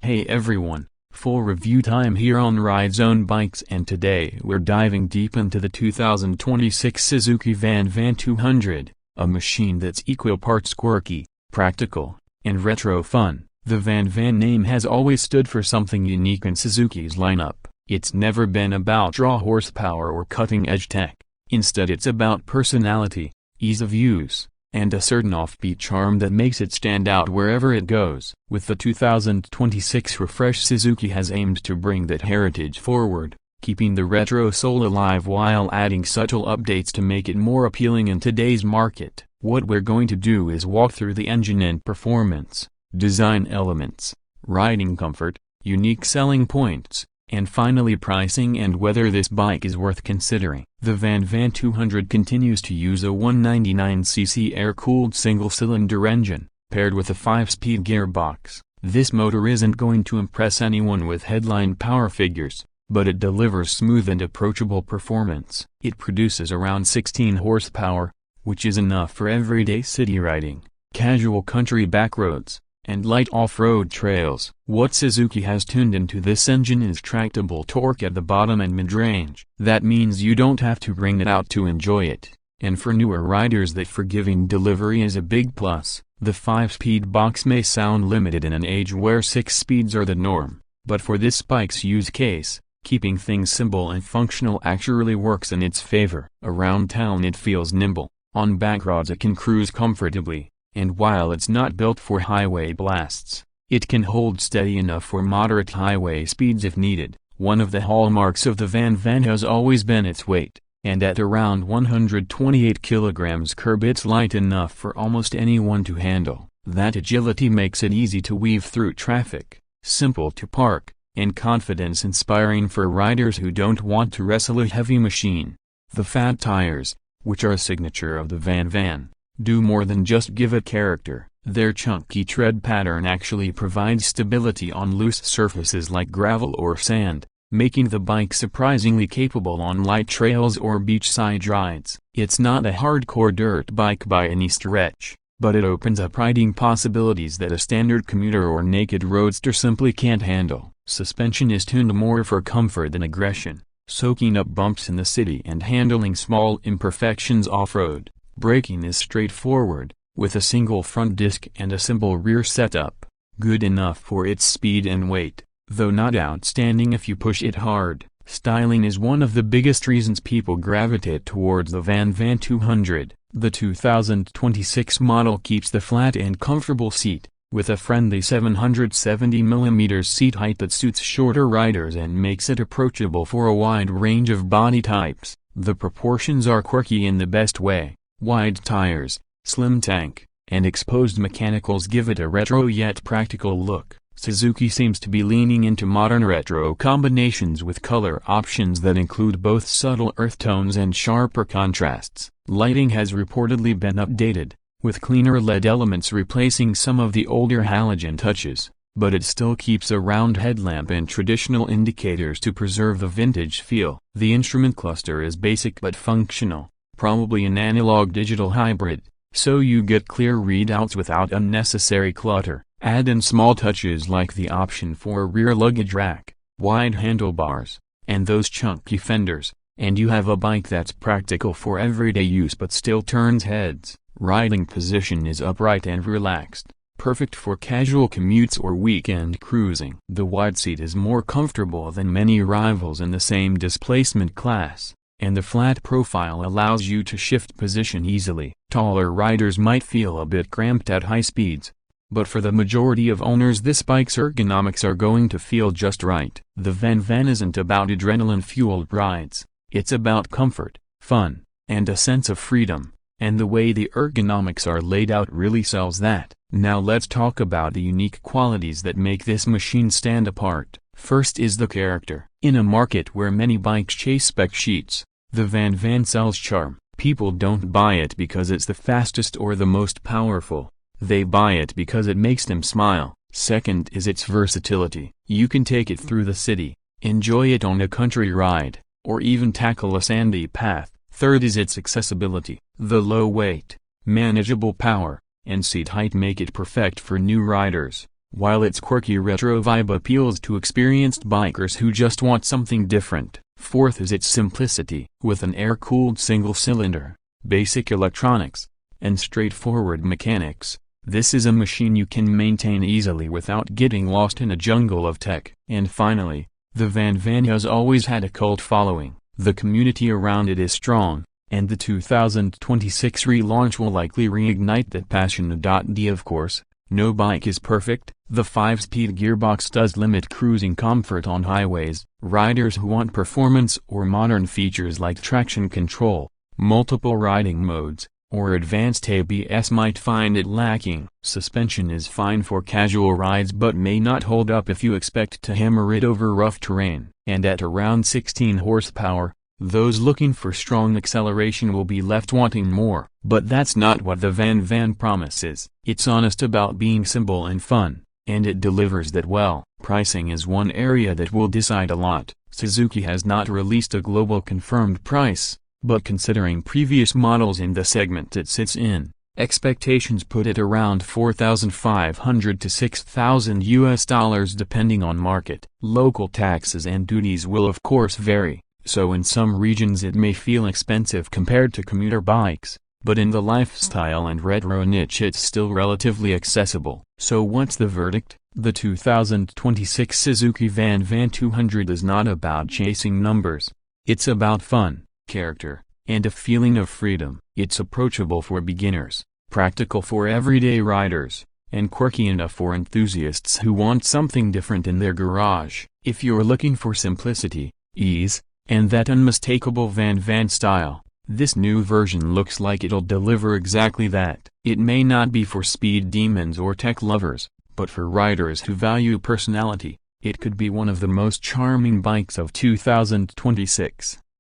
Hey everyone, full review time here on RideZoneBikes, and today we're diving deep into the 2026 Suzuki VanVan 200, a machine that's equal parts quirky, practical, and retro fun. The VanVan name has always stood for something unique in Suzuki's lineup. It's never been about raw horsepower or cutting-edge tech. Instead, it's about personality, ease of use, and a certain offbeat charm that makes it stand out wherever it goes. With the 2026 refresh, Suzuki has aimed to bring that heritage forward, keeping the retro soul alive while adding subtle updates to make it more appealing in today's market. What we're going to do is walk through the engine and performance, design elements, riding comfort, unique selling points, and finally pricing and whether this bike is worth considering. The VanVan 200 continues to use a 199cc air-cooled single-cylinder engine, paired with a 5-speed gearbox. This motor isn't going to impress anyone with headline power figures, but it delivers smooth and approachable performance. It produces around 16 horsepower, which is enough for everyday city riding, casual country backroads, and light off-road trails. What Suzuki has tuned into this engine is tractable torque at the bottom and mid-range. That means you don't have to bring it out to enjoy it, and for newer riders that forgiving delivery is a big plus. The 5-speed box may sound limited in an age where 6 speeds are the norm, but for this bike's use case, keeping things simple and functional actually works in its favor. Around town it feels nimble, on backroads it can cruise comfortably, and while it's not built for highway blasts, it can hold steady enough for moderate highway speeds if needed. One of the hallmarks of the VanVan has always been its weight, and at around 128 kilograms curb it's light enough for almost anyone to handle. That agility makes it easy to weave through traffic, simple to park, and confidence-inspiring for riders who don't want to wrestle a heavy machine. The fat tires, which are a signature of the VanVan, do more than just give it character. Their chunky tread pattern actually provides stability on loose surfaces like gravel or sand, making the bike surprisingly capable on light trails or beachside rides. It's not a hardcore dirt bike by any stretch, but it opens up riding possibilities that a standard commuter or naked roadster simply can't handle. Suspension is tuned more for comfort than aggression, soaking up bumps in the city and handling small imperfections off-road. Braking is straightforward, with a single front disc and a simple rear setup, good enough for its speed and weight, though not outstanding if you push it hard. Styling is one of the biggest reasons people gravitate towards the VanVan 200. The 2026 model keeps the flat and comfortable seat, with a friendly 770mm seat height that suits shorter riders and makes it approachable for a wide range of body types. The proportions are quirky in the best way. Wide tires, slim tank, and exposed mechanicals give it a retro yet practical look. Suzuki seems to be leaning into modern retro combinations with color options that include both subtle earth tones and sharper contrasts. Lighting has reportedly been updated, with cleaner LED elements replacing some of the older halogen touches, but it still keeps a round headlamp and traditional indicators to preserve the vintage feel. The instrument cluster is basic but functional, probably an analog-digital hybrid, so you get clear readouts without unnecessary clutter. Add in small touches like the option for a rear luggage rack, wide handlebars, and those chunky fenders, and you have a bike that's practical for everyday use but still turns heads. Riding position is upright and relaxed, perfect for casual commutes or weekend cruising. The wide seat is more comfortable than many rivals in the same displacement class, and the flat profile allows you to shift position easily. Taller riders might feel a bit cramped at high speeds, but for the majority of owners this bike's ergonomics are going to feel just right. The VanVan isn't about adrenaline-fueled rides, it's about comfort, fun, and a sense of freedom, and the way the ergonomics are laid out really sells that. Now let's talk about the unique qualities that make this machine stand apart. First is the character. In a market where many bikes chase spec sheets, the VanVan sells charm. People don't buy it because it's the fastest or the most powerful. They buy it because it makes them smile. Second is its versatility. You can take it through the city, enjoy it on a country ride, or even tackle a sandy path. Third is its accessibility. The low weight, manageable power, and seat height make it perfect for new riders. while its quirky retro vibe appeals to experienced bikers who just want something different. Fourth is its simplicity. With an air-cooled single-cylinder, basic electronics, and straightforward mechanics, this is a machine you can maintain easily without getting lost in a jungle of tech. And finally, the VanVan has always had a cult following. The community around it is strong, and the 2026 relaunch will likely reignite that passion. Of course, no bike is perfect. The 5-speed gearbox does limit cruising comfort on highways. Riders who want performance or modern features like traction control, multiple riding modes, or advanced ABS might find it lacking. Suspension is fine for casual rides but may not hold up if you expect to hammer it over rough terrain. And at around 16 horsepower, those looking for strong acceleration will be left wanting more. But that's not what the VanVan promises. It's honest about being simple and fun, and it delivers that well. Pricing is one area that will decide a lot. Suzuki has not released a global confirmed price, but considering previous models in the segment it sits in, expectations put it around $4,500 to $6,000 depending on market. Local taxes and duties will of course vary, so in some regions it may feel expensive compared to commuter bikes, but in the lifestyle and retro niche it's still relatively accessible. So what's the verdict? The 2026 Suzuki VanVan 200 is not about chasing numbers. It's about fun, character, and a feeling of freedom. It's approachable for beginners, practical for everyday riders, and quirky enough for enthusiasts who want something different in their garage. If you're looking for simplicity, ease, and that unmistakable VanVan style, this new version looks like it'll deliver exactly that. It may not be for speed demons or tech lovers, but for riders who value personality, it could be one of the most charming bikes of 2026.